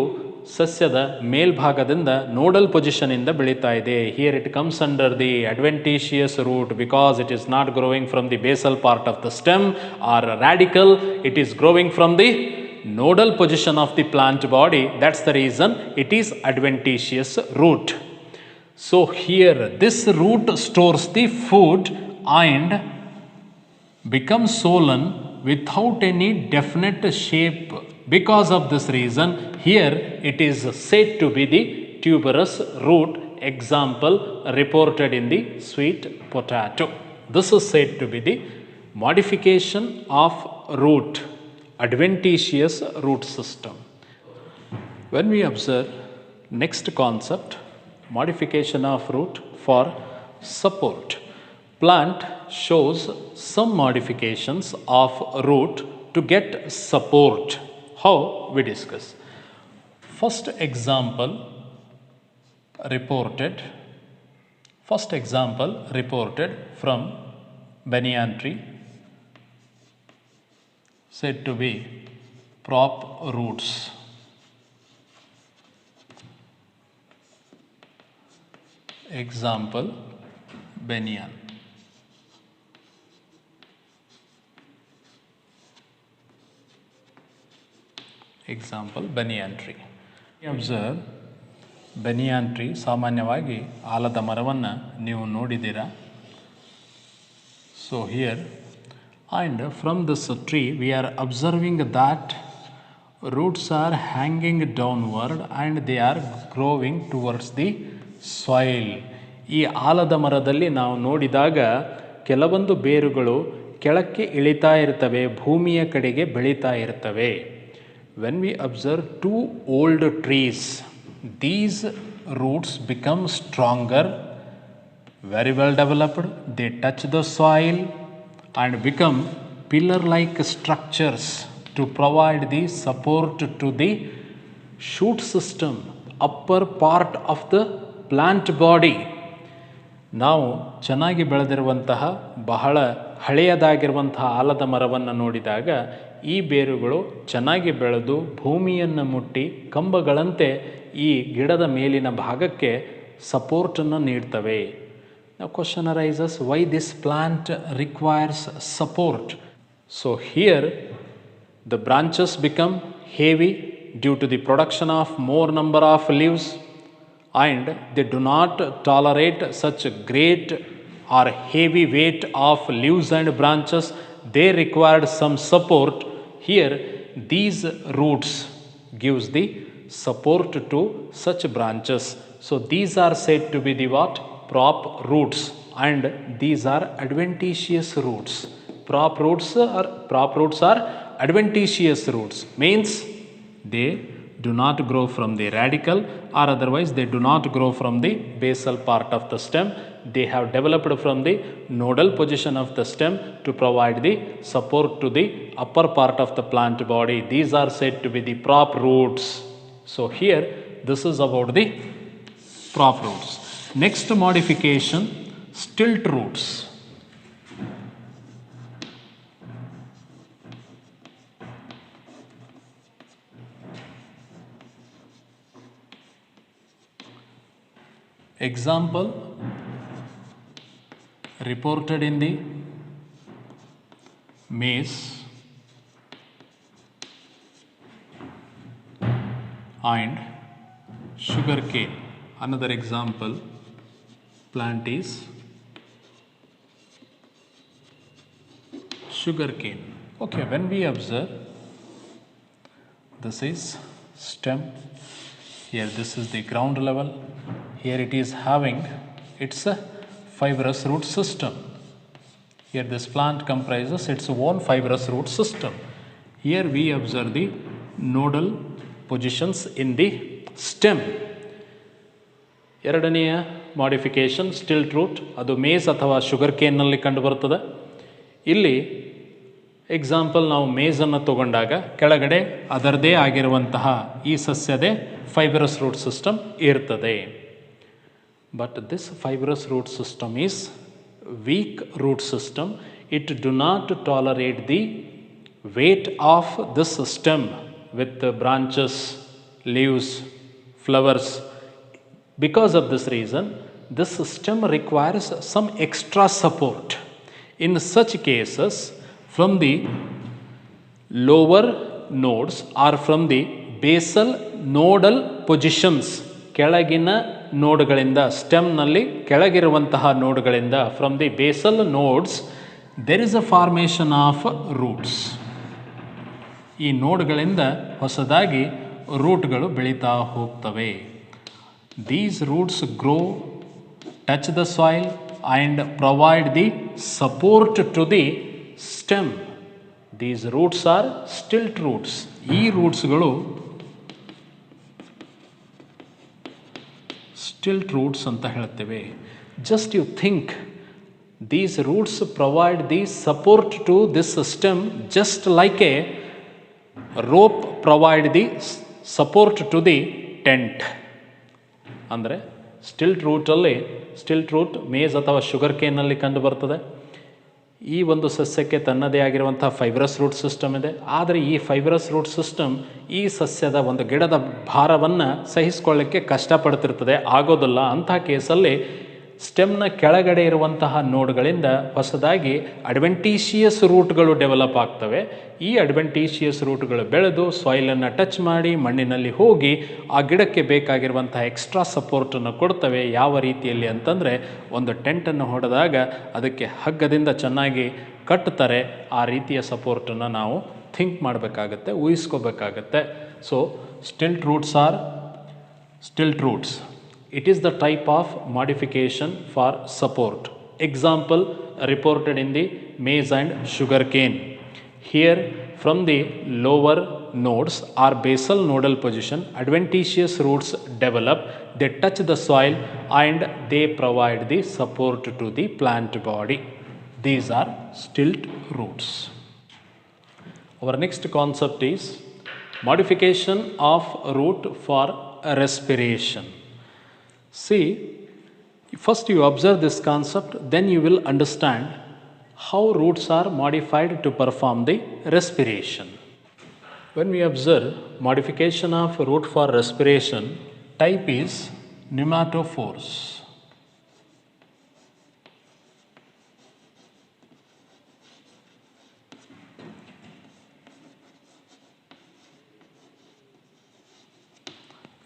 ಸಸ್ಯದ ಮೇಲ್ಭಾಗದಿಂದ ನೋಡಲ್ ಪೊಸಿಷನಿಂದ ಬೆಳೀತಾ ಇದೆ. Here it comes under the adventitious root because it is not growing from the basal part of the stem or radical. It is growing from the nodal position of the plant body. That's the reason it is adventitious root. So here this root stores the food and becomes swollen without any definite shape Because of this reason, here it is said to be the tuberous root. Example reported in the sweet potato. This is said to be the modification of root, adventitious root system. When we observe next concept, modification of root for support. Plant shows some modifications of root to get support. How we discuss. First example reported from banyan tree, said to be prop roots. Example banyan. Example banyan tree. Observe banyan tree ಸಾಮಾನ್ಯವಾಗಿ ಆಲದ ಮರವನ್ನು ನೀವು ನೋಡಿದ್ದೀರಾ. So here and from this tree we are observing that roots are hanging downward and they are growing towards the soil. ಈ ಆಲದ ಮರದಲ್ಲಿ ನಾವು ನೋಡಿದಾಗ ಕೆಲವೊಂದು ಬೇರುಗಳು ಕೆಳಕ್ಕೆ ಇಳಿತಾ ಇರ್ತವೆ, ಭೂಮಿಯ ಕಡೆಗೆ ಬೆಳೀತಾ ಇರ್ತವೆ. When we observe two old trees, these roots become stronger, very well developed, they touch the soil and become pillar-like structures to provide the support to the shoot system, upper part of the plant body. ನಾವು ಚೆನ್ನಾಗಿ ಬೆಳೆದಿರುವಂತಹ ಬಹಳ ಹಳೆಯದಾಗಿರುವಂತಹ ಆಲದ ಮರವನ್ನು ನೋಡಿದಾಗ ಈ ಬೇರುಗಳು ಚೆನ್ನಾಗಿ ಬೆಳೆದು ಭೂಮಿಯನ್ನು ಮುಟ್ಟಿ ಕಂಬಗಳಂತೆ ಈ ಗಿಡದ ಮೇಲಿನ ಭಾಗಕ್ಕೆ ಸಪೋರ್ಟನ್ನು ನೀಡ್ತವೆ. Now question arises, why this plant requires support? So here the branches become heavy due to the production of more number of leaves and they do not tolerate such great or heavy weight of leaves and branches. They required some support. Here these roots gives the support to such branches. So these are said to be the what? Prop roots, and these are adventitious roots. Prop roots are adventitious roots, means they do not grow from the radical or otherwise they do not grow from the basal part of the stem. They have developed from the nodal position of the stem to provide the support to the upper part of the plant body. These are said to be the prop roots. So here this is about the prop roots. Next modification, stilt roots. Example reported in the maize and sugarcane. Another example plant is sugarcane. Okay, when we observe, this is stem, here this is the ground level, here it is having its fibrous root system. Here this plant comprises its own fibrous root system. Here we observe the nodal positions in the stem. ಎರಡನೆಯ modification stilt root, ಅದು ಮೇಸ್ ಅಥವಾ sugar ಕೇನ್ನಲ್ಲಿ ಕಂಡುಬರುತ್ತದೆ. ಇಲ್ಲಿ example ನಾವು ಮೇಜನ್ನು ತಗೊಂಡಾಗ ಕೆಳಗಡೆ ಅದರದೇ ಆಗಿರುವಂತಹ ಈ ಸಸ್ಯದೇ ಫೈಬ್ರಸ್ ರೂಟ್ ಸಿಸ್ಟಮ್ ಇರ್ತದೆ. But this fibrous root system is weak root system. It do not tolerate the weight of this stem with branches, leaves, flowers. Because of this reason, this stem requires some extra support. In such cases, from the lower nodes or from the basal nodal positions, ಕೆಳಗಿನ ನೋಡ್ಗಳಿಂದ, ಸ್ಟೆಮ್ನಲ್ಲಿ ಕೆಳಗಿರುವಂತಹ ನೋಡ್ಗಳಿಂದ, from the basal nodes, there is a formation of roots. ಈ ನೋಡ್ಗಳಿಂದ ಹೊಸದಾಗಿ ರೂಟ್ಗಳು ಬೆಳೀತಾ ಹೋಗ್ತವೆ. These roots grow, touch the soil and provide the support to the stem. These roots are stilt roots. ಈ ರೂಟ್ಸ್ಗಳು stilt roots ಅಂತ ಹೇಳ್ತೇವೆ. Just you think, these roots provide the support to this stem just like a rope provide the support to the tent. ಅಂದರೆ stilt root ಮೇಜ್ ಅಥವಾ sugar ಕೇನಲ್ಲಿ ಕಂಡು ಬರ್ತದೆ. ಈ ಒಂದು ಸಸ್ಯಕ್ಕೆ ತನ್ನದೇ ಆಗಿರುವಂಥ ಫೈಬ್ರಸ್ ರೂಟ್ ಸಿಸ್ಟಮ್ ಇದೆ. ಆದರೆ ಈ ಫೈಬ್ರಸ್ ರೂಟ್ ಸಿಸ್ಟಮ್ ಈ ಸಸ್ಯದ ಒಂದು ಗಿಡದ ಭಾರವನ್ನು ಸಹಿಸಿಕೊಳ್ಳಿಕ್ಕೆ ಕಷ್ಟಪಡ್ತಿರ್ತದೆ, ಆಗೋದಿಲ್ಲ. ಅಂಥ ಕೇಸಲ್ಲಿ ಸ್ಟೆಮ್ನ ಕೆಳಗಡೆ ಇರುವಂತಹ ನೋಡ್ಗಳಿಂದ ಹೊಸದಾಗಿ ಅಡ್ವೆಂಟೀಷಿಯಸ್ ರೂಟ್ಗಳು ಡೆವಲಪ್ ಆಗ್ತವೆ. ಈ ಅಡ್ವೆಂಟೀಷಿಯಸ್ ರೂಟ್ಗಳು ಬೆಳೆದು ಸಾಯಿಲನ್ನು ಟಚ್ ಮಾಡಿ ಮಣ್ಣಿನಲ್ಲಿ ಹೋಗಿ ಆ ಗಿಡಕ್ಕೆ ಬೇಕಾಗಿರುವಂತಹ ಎಕ್ಸ್ಟ್ರಾ ಸಪೋರ್ಟನ್ನು ಕೊಡ್ತವೆ. ಯಾವ ರೀತಿಯಲ್ಲಿ ಅಂತಂದರೆ, ಒಂದು ಟೆಂಟನ್ನು ಹೊಡೆದಾಗ ಅದಕ್ಕೆ ಹಗ್ಗದಿಂದ ಚೆನ್ನಾಗಿ ಕಟ್ತಾರೆ, ಆ ರೀತಿಯ ಸಪೋರ್ಟನ್ನು ನಾವು ಥಿಂಕ್ ಮಾಡಬೇಕಾಗತ್ತೆ, ಊಹಿಸ್ಕೋಬೇಕಾಗತ್ತೆ. So stilt roots are stilt roots. It is the type of modification for support. Example reported in the maize and sugarcane. Here from the lower nodes or basal nodal position, adventitious roots develop, they touch the soil and they provide the support to the plant body. These are stilt roots. Our next concept is modification of root for respiration. See, first you observe this concept, then you will understand how roots are modified to perform the respiration. When we observe modification of root for respiration, type is pneumatophores.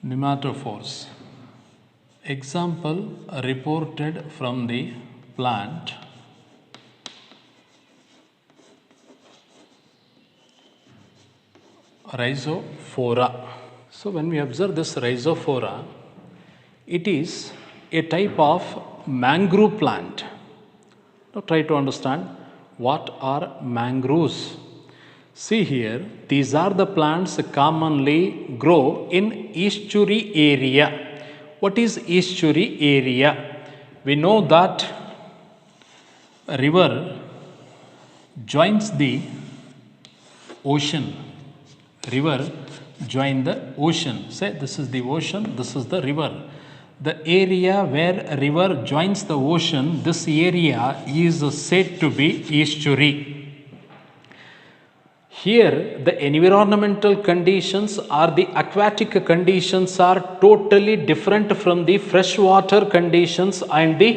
Pneumatophores. Example reported from the plant Rhizophora. So when we observe this Rhizophora, it is a type of mangrove plant. Now try to understand what are mangroves. See here, these are the plants commonly grow in estuary area. What is estuary area? We know that a river joins the ocean. River join the ocean. Say this is the ocean, this is the river. The area where a river joins the ocean, this area is said to be estuary. Here the environmental conditions or the aquatic conditions are totally different from the freshwater conditions and the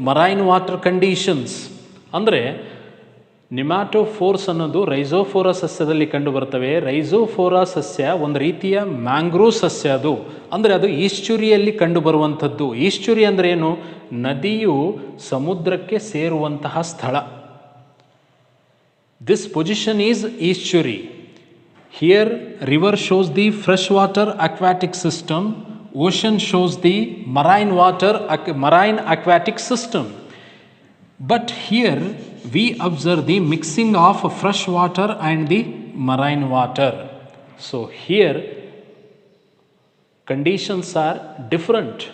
marine water conditions. ಅಂದರೆ ನಿಮ್ಯಾಟೋಫೋರ್ಸ್ ಅನ್ನೋದು ರೈಜೋಫೋರಾ ಸಸ್ಯದಲ್ಲಿ ಕಂಡು ಬರ್ತವೆ. ರೈಜೋಫೋರಾ ಸಸ್ಯ ಒಂದು ರೀತಿಯ mangrove ಸಸ್ಯ. ಅದು ಅಂದರೆ ಅದು ಈಸ್ಚುರಿಯಲ್ಲಿ ಕಂಡು ಬರುವಂಥದ್ದು. ಈಸ್ಚುರಿ ಅಂದರೆ ಏನು? ನದಿಯು ಸಮುದ್ರಕ್ಕೆ ಸೇರುವಂತಹ ಸ್ಥಳ. This position is estuary. Here river shows the freshwater aquatic system, ocean shows the marine aquatic system. But here we observe the mixing of fresh water and the marine water. So here conditions are different,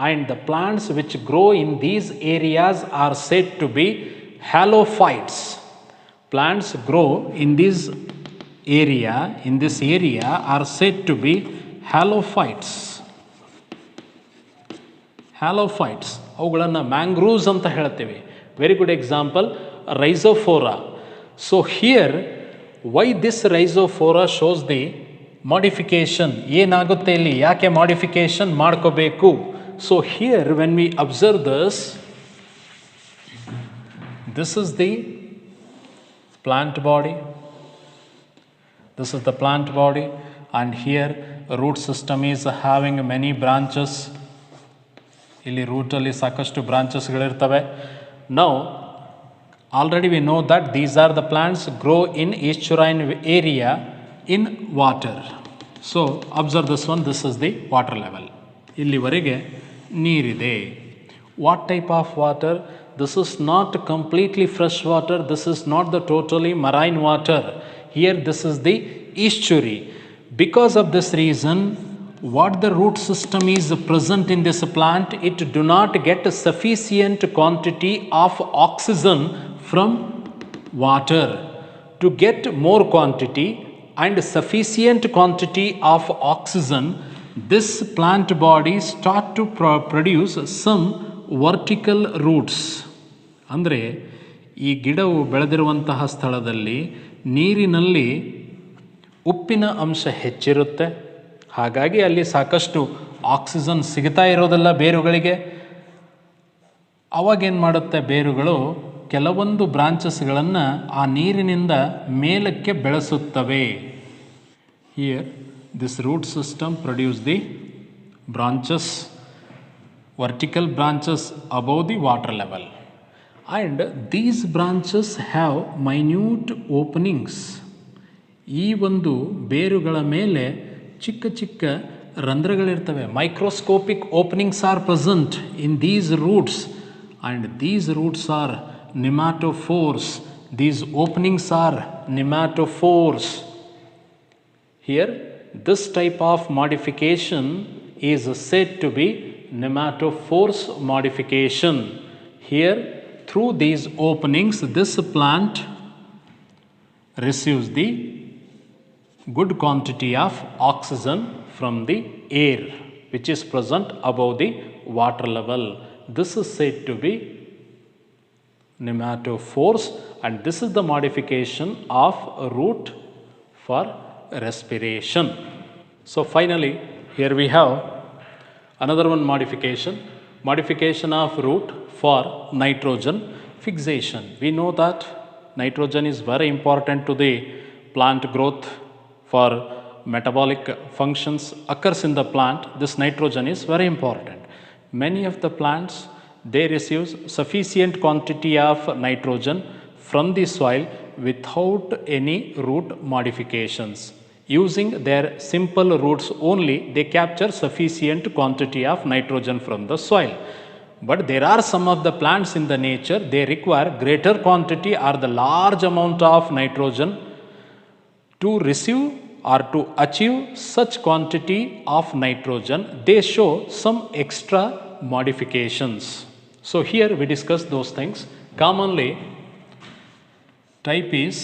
and the plants which grow in these areas are said to be halophytes. Plants grow in this area are said to be halophytes. Halophytes ಅವುಗಳನ್ನು mangroves ಅಂತ ಹೇಳ್ತೇವೆ. Very good example rhizophora. So here why this rhizophora shows the modification. ಏನಾಗುತ್ತೆ ಇಲ್ಲಿ, ಯಾಕೆ modification ಮಾಡ್ಕೋಬೇಕು? So here when we observe this is the plant body. This is the plant body, and here root system is having many branches. ಇಲ್ಲಿ ರೂಟಲ್ಲಿ ಸಾಕಷ್ಟು ಬ್ರಾಂಚಸ್ಗಳಿರ್ತವೆ. Now already we know that these are the plants grow in estuarine area in water. So observe this one, this is the water level. ಇಲ್ಲಿವರೆಗೆ ನೀರಿದೆ. What type of water? This is not completely fresh water, this is not the totally marine water. Here this is the estuary. Because of this reason, what the root system is present in this plant, it do not get sufficient quantity of oxygen from water. To get more quantity and sufficient quantity of oxygen, this plant body start to produce some vertical roots. ಅಂದರೆ ಈ ಗಿಡವು ಬೆಳೆದಿರುವಂತಹ ಸ್ಥಳದಲ್ಲಿ ನೀರಿನಲ್ಲಿ ಉಪ್ಪಿನ ಅಂಶ ಹೆಚ್ಚಿರುತ್ತೆ, ಹಾಗಾಗಿ ಅಲ್ಲಿ ಸಾಕಷ್ಟು ಆಕ್ಸಿಜನ್ ಸಿಗ್ತಾ ಇರೋದಿಲ್ಲ ಬೇರುಗಳಿಗೆ. ಅವಾಗೇನು ಮಾಡುತ್ತೆ, ಬೇರುಗಳು ಕೆಲವೊಂದು ಬ್ರಾಂಚಸ್ಗಳನ್ನು ಆ ನೀರಿನಿಂದ ಮೇಲಕ್ಕೆ ಬೆಳೆಸುತ್ತವೆ. Here this root system produce the branches, vertical branches above the water level, and these branches have minute openings. ಈ ಒಂದು ಬೇರುಗಳ ಮೇಲೆ ಚಿಕ್ಕ ಚಿಕ್ಕ ರಂಧ್ರಗಳಿರ್ತವೆ. Microscopic openings are present in these roots, and these roots are nematophores. These openings are nematophores. Here this type of modification is said to be nematophores modification. Here through these openings this plant receives the good quantity of oxygen from the air which is present above the water level. This is said to be nematophores, and this is the modification of root for respiration. So finally here we have another one modification of root for nitrogen fixation. We know that nitrogen is very important to the plant growth. For metabolic functions occurs in the plant, this nitrogen is very important. Many of the plants, they receive sufficient quantity of nitrogen from the soil without any root modifications. Using their simple roots only, they capture sufficient quantity of nitrogen from the soil. But there are some of the plants in the nature, they require greater quantity or the large amount of nitrogen. To receive or to achieve such quantity of nitrogen, they show some extra modifications. So here we discuss those things. Commonly, type is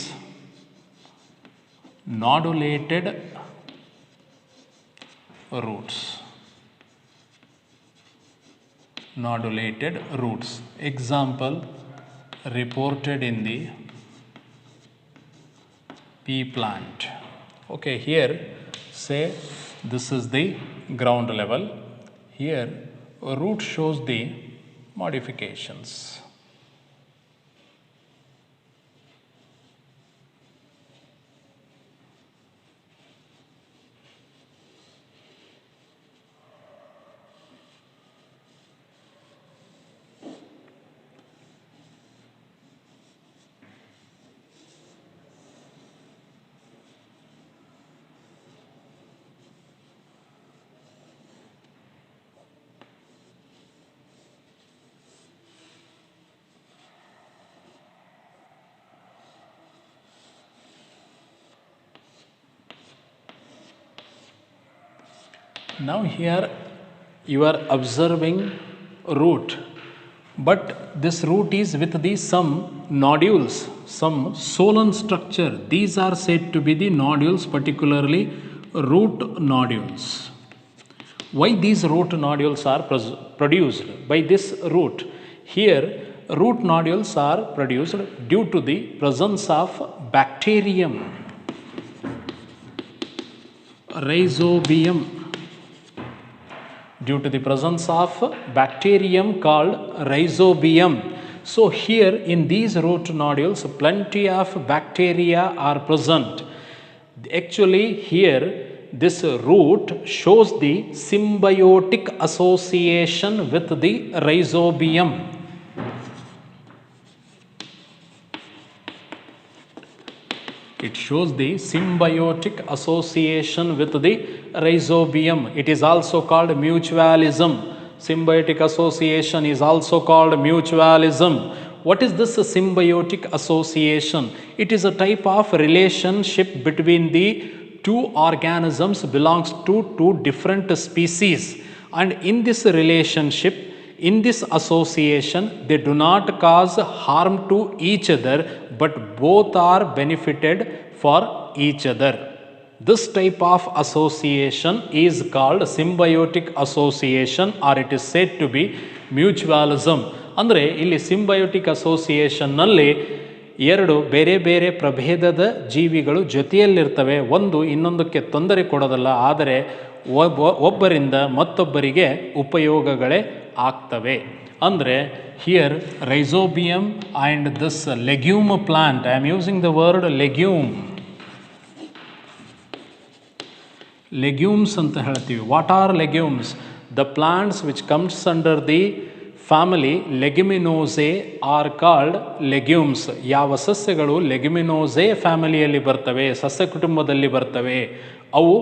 nodulated roots. Nodulated roots. Example reported in the pea plant. Okay, here say this is the ground level. Here root shows the modifications. Now here you are observing root, but this root is with the some nodules, some solan structure. These are said to be the nodules, particularly root nodules. Why these root nodules are produced by this root? Here root nodules are produced due to the presence of bacterium, Rhizobium. Due to the presence of bacterium called Rhizobium. So here in these root nodules plenty of bacteria are present. Actually here this root shows the symbiotic association with the Rhizobium. It shows the symbiotic association with the rhizobium. It is also called mutualism. Symbiotic association is also called mutualism. What is this symbiotic association? It is a type of relationship between the two organisms belongs to two different species, and in this relationship, in this association, they do not cause harm to each other, but both are benefited for each other. This type of association is called symbiotic association, or it is said to be mutualism. ಅಂದರೆ ಇಲ್ಲಿ symbiotic ಅಸೋಸಿಯೇಷನ್ನಲ್ಲಿ ಎರಡು ಬೇರೆ ಬೇರೆ ಪ್ರಭೇದದ ಜೀವಿಗಳು ಜೊತೆಯಲ್ಲಿರ್ತವೆ. ಒಂದು ಇನ್ನೊಂದಕ್ಕೆ ತೊಂದರೆ ಕೊಡೋದಲ್ಲ, ಆದರೆ ಒಬ್ಬರಿಂದ ಮತ್ತೊಬ್ಬರಿಗೆ ಉಪಯೋಗಗಳೇ ಆಗ್ತವೆ. ಅಂದರೆ here rhizobium and this legume plant, I am using the word legume, legumes ಅಂತ ಹೇಳ್ತೀವಿ. What are legumes? The plants which comes under the family leguminosae are called legumes. ಯಾವ ಸಸ್ಯಗಳು ಲೆಗ್ಯುಮಿನೋಸೆ ಫ್ಯಾಮಿಲಿಯಲ್ಲಿ ಬರ್ತವೆ, ಸಸ್ಯ ಕುಟುಂಬದಲ್ಲಿ ಬರ್ತವೆ, ಅವು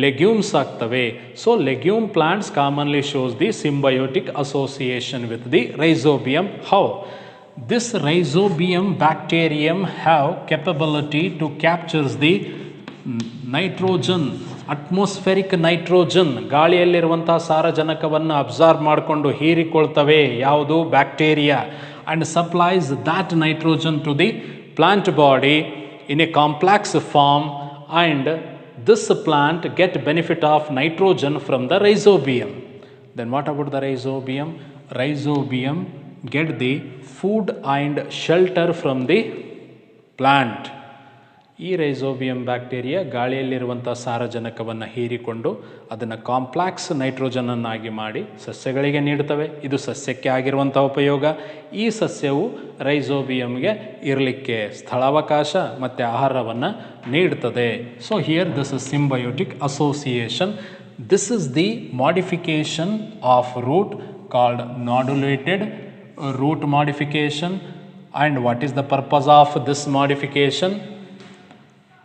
ಲೆಗ್ಯೂಮ್ಸ್ ಆಗ್ತವೆ. So legume plants commonly shows the symbiotic association with the rhizobium. How? This rhizobium bacterium have capability to captures the nitrogen, atmospheric nitrogen, ಗಾಳಿಯಲ್ಲಿರುವಂಥ ಸಾರಜನಕವನ್ನು ಅಬ್ಸಾರ್ಬ್ ಮಾಡಿಕೊಂಡು ಹೀರಿಕೊಳ್ತವೆ ಯಾವುದು? Bacteria. And supplies that nitrogen to the plant body in a complex form, and this plant get benefit of nitrogen from the rhizobium. Then what about the rhizobium? Rhizobium get the food and shelter from the plant. ಈ rhizobium bacteria ಗಾಳಿಯಲ್ಲಿರುವಂಥ ಸಾರಜನಕವನ್ನು ಹೀರಿಕೊಂಡು ಅದನ್ನು complex ನೈಟ್ರೋಜನನ್ನಾಗಿ ಮಾಡಿ ಸಸ್ಯಗಳಿಗೆ ನೀಡುತ್ತವೆ. ಇದು ಸಸ್ಯಕ್ಕೆ ಆಗಿರುವಂಥ ಉಪಯೋಗ. ಈ ಸಸ್ಯವು ರೈಸೋಬಿಯಂಗೆ ಇರಲಿಕ್ಕೆ ಸ್ಥಳಾವಕಾಶ ಮತ್ತು ಆಹಾರವನ್ನು ನೀಡುತ್ತದೆ. So here this is symbiotic association. This is the modification of root called nodulated root modification. And what is the purpose of this modification?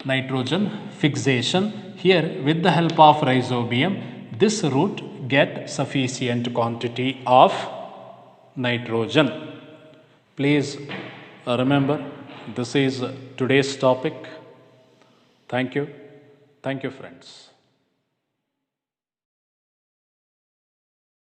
Nitrogen fixation. Here with the help of rhizobium, this root get sufficient quantity of nitrogen. Please remember, this is today's topic. Thank you. Thank you, friends.